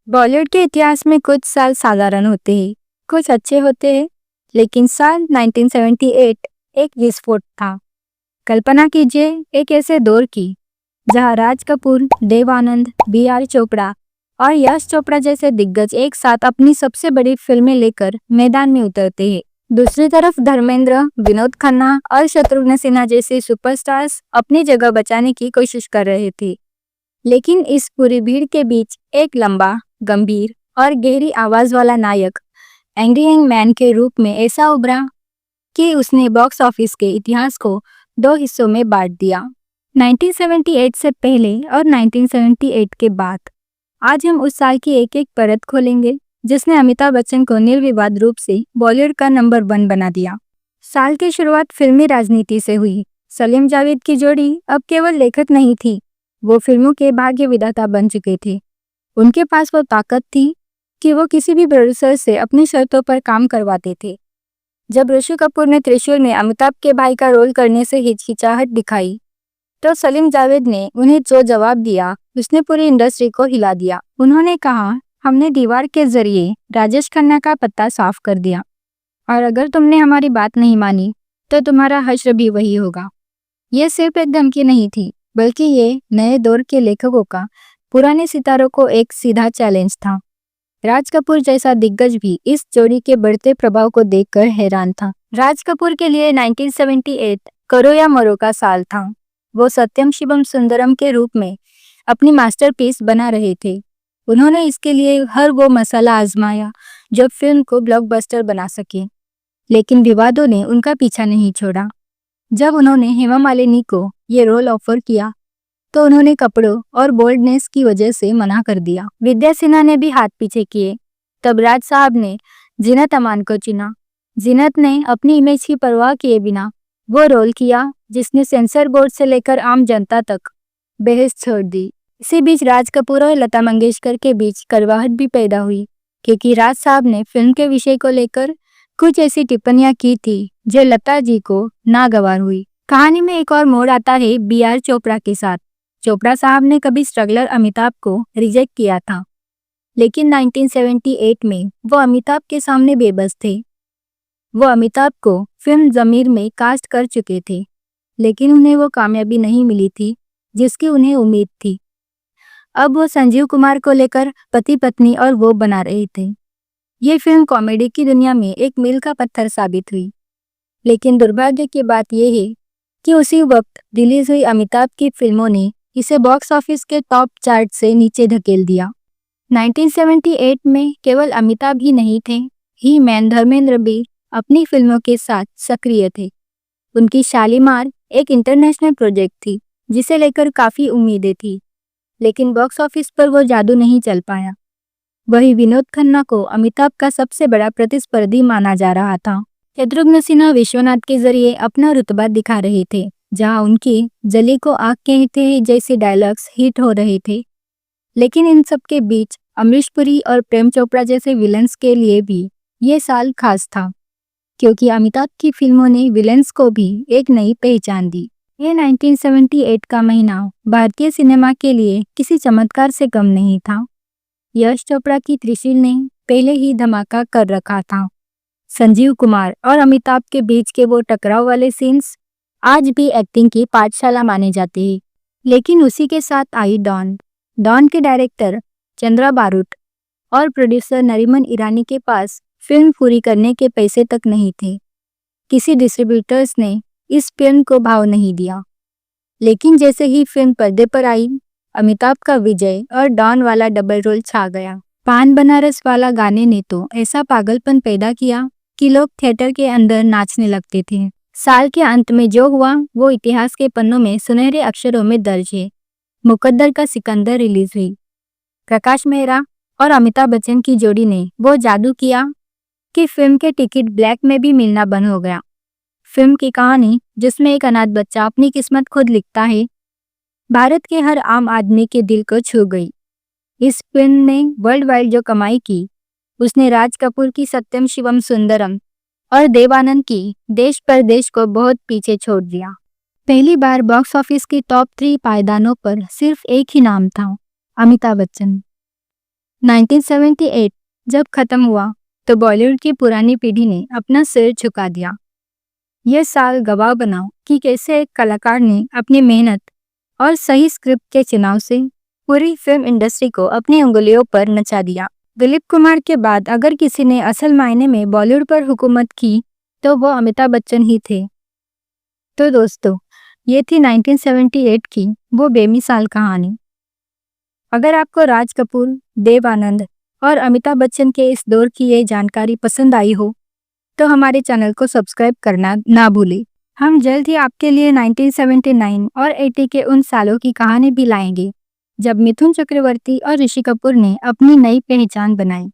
बॉलीवुड के इतिहास में कुछ साल साधारण होते हैं, कुछ अच्छे होते हैं, लेकिन साल 1978 एक विस्फोट था। कल्पना कीजिए एक ऐसे दौर की जहां राज कपूर, देव आनंद, बी.आर. चोपड़ा और यश चोपड़ा जैसे दिग्गज एक साथ अपनी सबसे बड़ी फिल्में लेकर मैदान में उतरते हैं। दूसरी तरफ धर्मेंद्र, विनोद खन्ना और शत्रुघ्न सिन्हा जैसे सुपरस्टार्स अपनी जगह बचाने की कोशिश कर रहे थे। लेकिन इस पूरी भीड़ के बीच एक लंबा, गंभीर और गहरी आवाज वाला नायक एंग्री यंग मैन के रूप में ऐसा उभरा कि उसने बॉक्स ऑफिस के इतिहास को दो हिस्सों में बांट दिया, 1978 से पहले और 1978 के बाद। आज हम उस साल की एक एक परत खोलेंगे जिसने अमिताभ बच्चन को निर्विवाद रूप से बॉलीवुड का नंबर 1 बना दिया। साल की शुरुआत फिल्मी राजनीति से हुई। सलीम जावेद की जोड़ी अब केवल लेखक नहीं थी, वो फिल्मों के भाग्य विधाता बन चुके थे। उनके पास वो ताकत थी कि वो किसी भी प्रोड्यूसर से अपनी शर्तों पर काम करवाते थे। जब ऋषि कपूर ने त्रिशूल में अमिताभ के भाई का रोल करने से हिचकिचाहट दिखाई, तो सलीम जावेद ने उन्हें जो जवाब दिया, उसने पूरी इंडस्ट्री को हिला दिया। उन्होंने कहा, हमने दीवार के जरिए राजेश खन्ना का पत्ता साफ कर दिया, और अगर तुमने हमारी बात नहीं मानी, तो तुम्हारा हश्र भी वही होगा। यह सिर्फ एक धमकी नहीं थी, बल्कि ये नए दौर के लेखकों का पुराने सितारों को एक सीधा चैलेंज था। राज कपूर जैसा दिग्गज भी इस जोड़ी के बढ़ते प्रभाव को देखकर हैरान था। राज कपूर के लिए 1978 करो या मरो का साल था। वो सत्यम शिवम सुंदरम के रूप में अपनी मास्टरपीस बना रहे थे। उन्होंने इसके लिए हर वो मसाला आजमाया जो फिल्म को ब्लॉकबस्टर बना सके, लेकिन विवादों ने उनका पीछा नहीं छोड़ा। जब उन्होंने हेमा मालिनी को ये रोल ऑफर किया, तो उन्होंने कपड़ों और बोल्डनेस की वजह से मना कर दिया। विद्या सिन्हा ने भी हाथ पीछे किए। तब राज साहब ने जीनत अमान को चुना। जीनत ने अपनी इमेज की परवाह किए बिना वो रोल किया जिसने सेंसर बोर्ड से लेकर आम जनता तक बहस छोड़ दी। इसी बीच राज कपूर और लता मंगेशकर के बीच कड़वाहट भी पैदा हुई, क्योंकि राज साहब ने फिल्म के विषय को लेकर कुछ ऐसी टिप्पणियां की थी जो लता जी को नागवार हुई। कहानी में एक और मोड़ आता है बी.आर. चोपड़ा के साथ। चोपड़ा साहब ने कभी स्ट्रगलर अमिताभ को रिजेक्ट किया था, लेकिन 1978 में वो अमिताभ के सामने बेबस थे। वो अमिताभ को फिल्म जमीर में कास्ट कर चुके थे, लेकिन उन्हें वो कामयाबी नहीं मिली थी जिसकी उन्हें उम्मीद थी। अब वो संजीव कुमार को लेकर पति पत्नी और वो बना रहे थे। ये फिल्म कॉमेडी की दुनिया में एक मील का पत्थर साबित हुई, लेकिन दुर्भाग्य की बात यह है कि उसी वक्त रिलीज हुई अमिताभ की फिल्मों ने इसे बॉक्स ऑफिस के टॉप चार्ट से नीचे धकेल दिया। 1978 में केवल अमिताभ ही नहीं थे, ही मैन धर्मेंद्र भी अपनी फिल्मों के साथ सक्रिय थे। उनकी शालीमार एक इंटरनेशनल प्रोजेक्ट थी जिसे लेकर काफ़ी उम्मीदें थी, लेकिन बॉक्स ऑफिस पर वो जादू नहीं चल पाया। वही विनोद खन्ना को अमिताभ का सबसे बड़ा प्रतिस्पर्धी माना जा रहा था। शत्रुघ्न सिन्हा विश्वनाथ के जरिए अपना रुतबा दिखा रहे थे, जहां उनकी जली को आग कहते हैं जैसे डायलॉग्स हिट हो रहे थे। लेकिन इन सब के बीच अमरीश पुरी और प्रेम चोपड़ा जैसे विलन्स के लिए भी ये साल खास था, क्योंकि अमिताभ की फिल्मों ने विलन्स को भी एक नई पहचान दी। ये 1978 का महीना भारतीय सिनेमा के लिए किसी चमत्कार से कम नहीं था। यश चोपड़ा की त्रिशूल ने पहले ही धमाका कर रखा था। संजीव कुमार और अमिताभ के बीच के वो टकराव वाले सीन्स आज भी एक्टिंग की पाठशाला माने जाते हैं। लेकिन उसी के साथ आई डॉन के डायरेक्टर चंद्रा बारूट और प्रोड्यूसर नरीमन ईरानी के पास फिल्म पूरी करने के पैसे तक नहीं थे। किसी डिस्ट्रीब्यूटर्स ने इस फिल्म को भाव नहीं दिया। लेकिन जैसे ही फिल्म पर्दे पर आई, अमिताभ का विजय और डॉन वाला डबल रोल छा गया। पान बनारस वाला गाने ने तो ऐसा पागलपन पैदा किया कि लोग थिएटर के अंदर नाचने लगते थे। साल के अंत में जो हुआ वो इतिहास के पन्नों में सुनहरे अक्षरों में दर्ज है। मुकद्दर का सिकंदर रिलीज हुई। प्रकाश मेहरा और अमिताभ बच्चन की जोड़ी ने वो जादू किया कि फिल्म के टिकट ब्लैक में भी मिलना बंद हो गया। फिल्म की कहानी, जिसमें एक अनाथ बच्चा अपनी किस्मत खुद लिखता है, भारत के हर आम आदमी के दिल को छू गई। इस फिल्म ने वर्ल्ड वाइड जो कमाई की, उसने राज कपूर की सत्यम शिवम सुंदरम और देव आनंद की देश परदेश को बहुत पीछे छोड़ दिया। पहली बार बॉक्स ऑफिस की टॉप 3 पायदानों पर सिर्फ एक ही नाम था, अमिताभ बच्चन। 1978 जब खत्म हुआ तो बॉलीवुड की पुरानी पीढ़ी ने अपना सिर झुका दिया। यह साल गवाह बना कि कैसे एक कलाकार ने अपनी मेहनत और सही स्क्रिप्ट के चुनाव से पूरी फिल्म इंडस्ट्री को अपनी उंगलियों पर नचा दिया। दिलीप कुमार के बाद अगर किसी ने असल मायने में बॉलीवुड पर हुकूमत की तो वो अमिताभ बच्चन ही थे। तो दोस्तों, ये थी 1978 की वो बेमिसाल कहानी। अगर आपको राज कपूर, देव आनंद और अमिताभ बच्चन के इस दौर की ये जानकारी पसंद आई हो तो हमारे चैनल को सब्सक्राइब करना ना भूलें। हम जल्द ही आपके लिए 1979 और 80 के उन सालों की कहानी भी लाएंगे जब मिथुन चक्रवर्ती और ऋषि कपूर ने अपनी नई पहचान बनाई।